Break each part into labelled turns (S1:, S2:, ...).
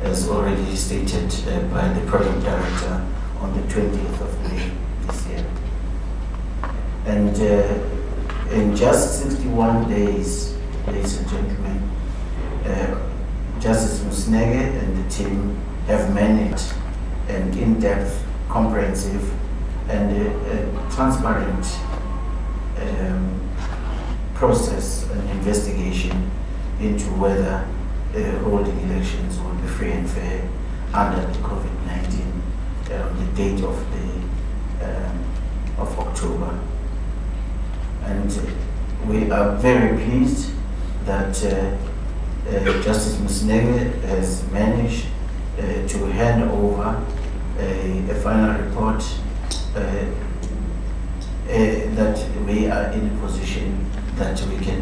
S1: as already stated by the Program Director on the 20th of May this year. And in just 61 days, ladies and gentlemen, Justice Moseneke and the team have managed an in-depth, comprehensive, and transparent process and investigation into whether holding elections will be free and fair under the COVID-19 on the date of October. And we are very pleased that Justice Moseneke has managed to hand over a final report that we are in a position that we can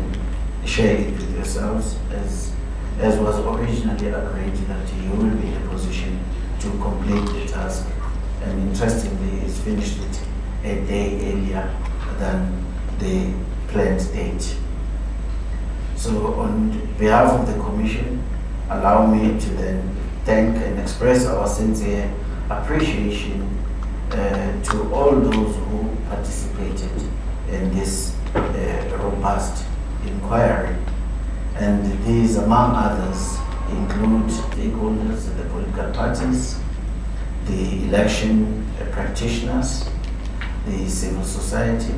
S1: share it with yourselves, as was originally agreed that you will be in a position to complete the task. And interestingly, it's finished it a day earlier than the planned date. So on behalf of the Commission, allow me to then thank and express our sincere appreciation to all those who participated in this robust inquiry. And these, among others, include stakeholders, the political parties, the election practitioners, the civil society,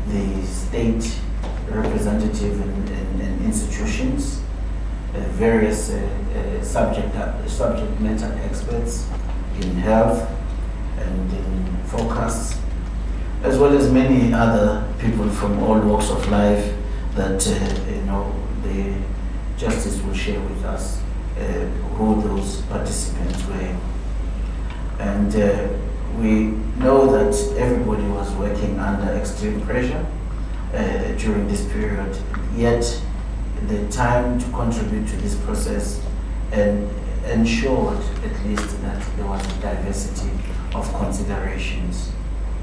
S1: the state representative and institutions, various subject matter experts in health and in forecasts, as well as many other people from all walks of life that the justice will share with us who those participants were. And we know that everybody was working under extreme pressure during this period, yet the time to contribute to this process and ensured at least that there was a diversity of considerations.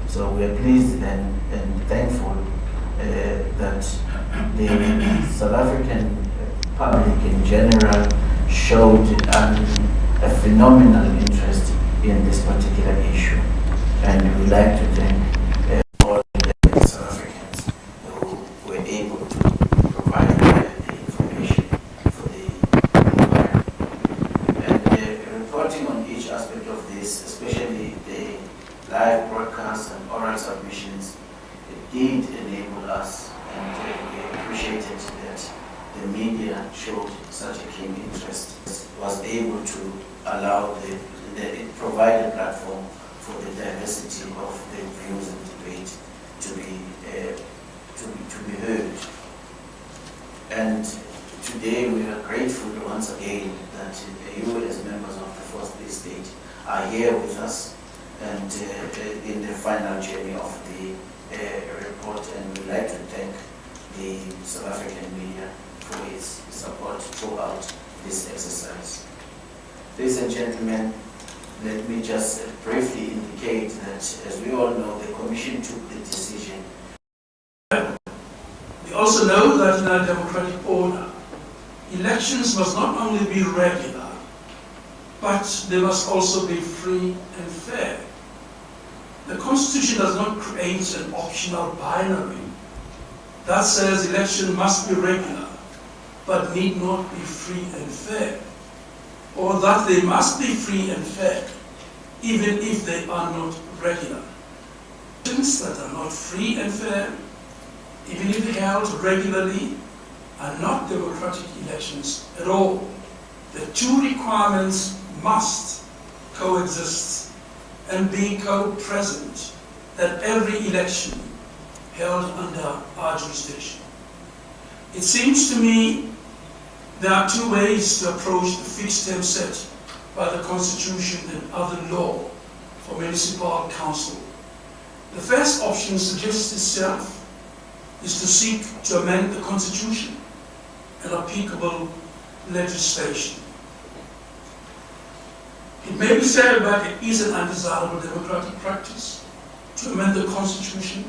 S1: So we are pleased then and thankful that the South African public in general showed a phenomenal interest in this particular issue. And we'd like to thank all the South Africans who were able to provide the information for the inquiry. And reporting on each aspect of this, especially the live broadcasts and oral submissions, it did enable us, and we appreciated that the media showed such a keen interest, was able to allow it provide a platform for the diversity of the views and debate to be heard. And today we are grateful once again that you as members of the fourth estate are here with us and in the final journey of the report, and we'd like to thank the South African media for its support throughout this exercise. Ladies and gentlemen, let me just briefly indicate that, as we all know, the Commission took the decision.
S2: We also know that in our democratic order, elections must not only be regular, but they must also be free and fair. The Constitution does not create an optional binary that says election must be regular, but need not be free and fair, or that they must be free and fair, even if they are not regular. Elections that are not free and fair, even if held regularly, are not democratic elections at all. The two requirements must coexist and be co-present at every election held under our jurisdiction. It seems to me there are two ways to approach the fixed term set by the Constitution and other law for municipal council. The first option suggests itself is to seek to amend the Constitution and applicable legislation. It may be said that it is an undesirable democratic practice to amend the Constitution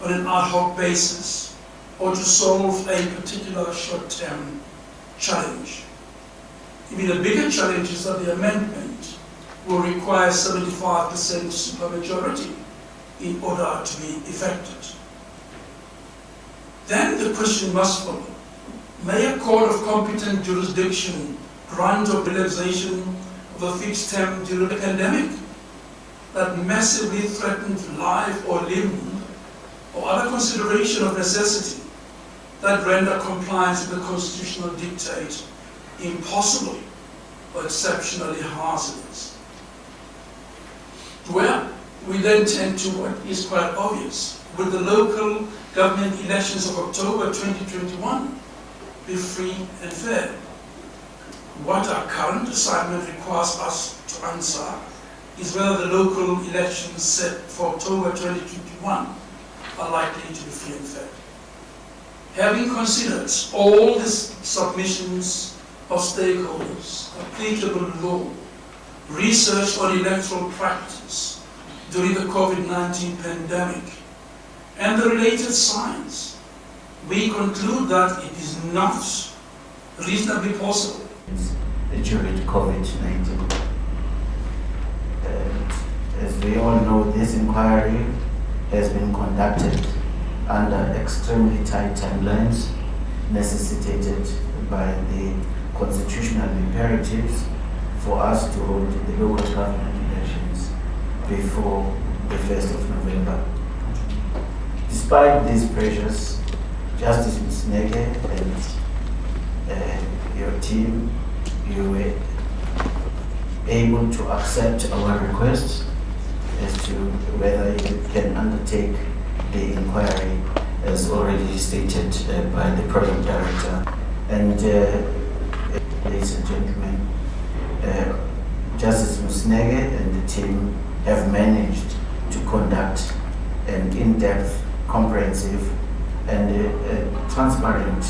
S2: on an ad hoc basis or to solve a particular short-term challenge. Even the bigger challenge is that the amendment will require 75% supermajority in order to be effected. Then the question must follow: may a court of competent jurisdiction grant or relaxation of a fixed term during the pandemic that massively threatened life or limb, or other consideration of necessity that render compliance with the constitutional dictate impossible or exceptionally hazardous? Well, we then tend to what is quite obvious. Will the local government elections of October 2021 be free and fair? What our current assignment requires us to answer is whether the local elections set for October 2021 are likely to be free and fair. Having considered all the submissions of stakeholders, applicable law, research on electoral practice during the COVID-19 pandemic, and the related science, we conclude that it is not reasonably possible
S1: during COVID-19. As we all know, this inquiry has been conducted under extremely tight timelines necessitated by the constitutional imperatives for us to hold the local government elections before the 1st of November. Despite these pressures, Justice Moseneke and your team, you were able to accept our request as to whether you can undertake the inquiry as already stated by the program director. And ladies and gentlemen, Justice Moseneke and the team have managed to conduct an in-depth, comprehensive and transparent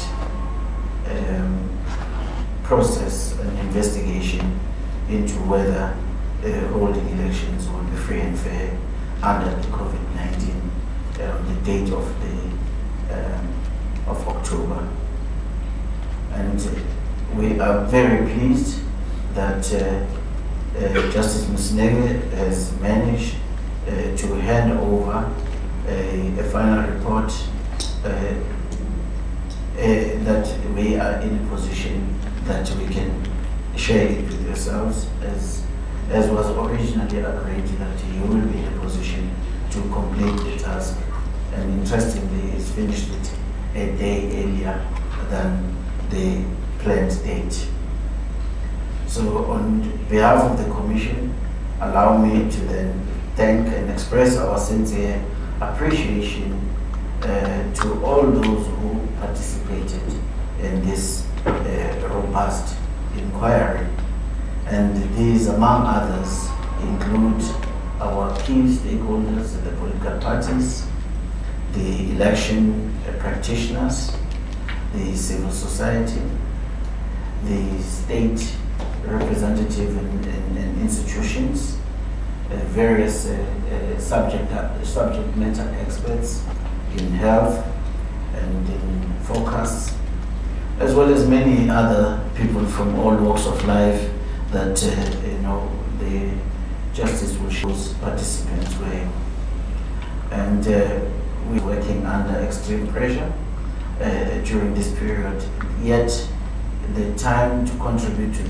S1: process and investigation into whether holding elections will be free and fair under the COVID-19 the date of October. And we are very pleased that Justice Moseneke has managed to hand over a final report that we are in a position that we can share it with yourselves, as was originally agreed that you will be in a position to complete the task. And interestingly, it's finished it a day earlier than the planned date. So on behalf of the Commission, allow me to then thank and express our sincere appreciation to all those who participated in this robust inquiry. And these, among others, include our key stakeholders, the political parties, the election practitioners, the civil society, the state representative and institutions, various subject matter experts in health and in forecasts, as well as many other people from all walks of life that the justice will show participants were. And we're working under extreme pressure during this period, yet the time to contribute to